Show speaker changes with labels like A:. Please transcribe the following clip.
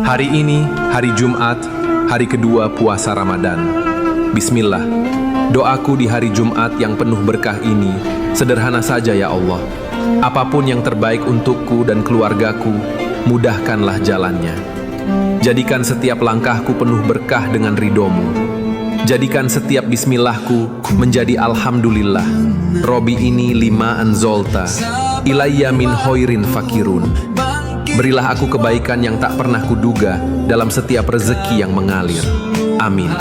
A: Hari ini, hari Jumat, hari kedua puasa Ramadan. Bismillah, doaku di hari Jumat yang penuh berkah ini, sederhana saja ya Allah. Apapun yang terbaik untukku dan keluargaku, mudahkanlah jalannya. Jadikan setiap langkahku penuh berkah dengan ridhomu. Jadikan setiap bismillahku menjadi alhamdulillah. Robi ini lima anzolta, ilayya min hoirin fakirun. Berilah aku kebaikan yang tak pernah kuduga dalam setiap rezeki yang mengalir. Amin.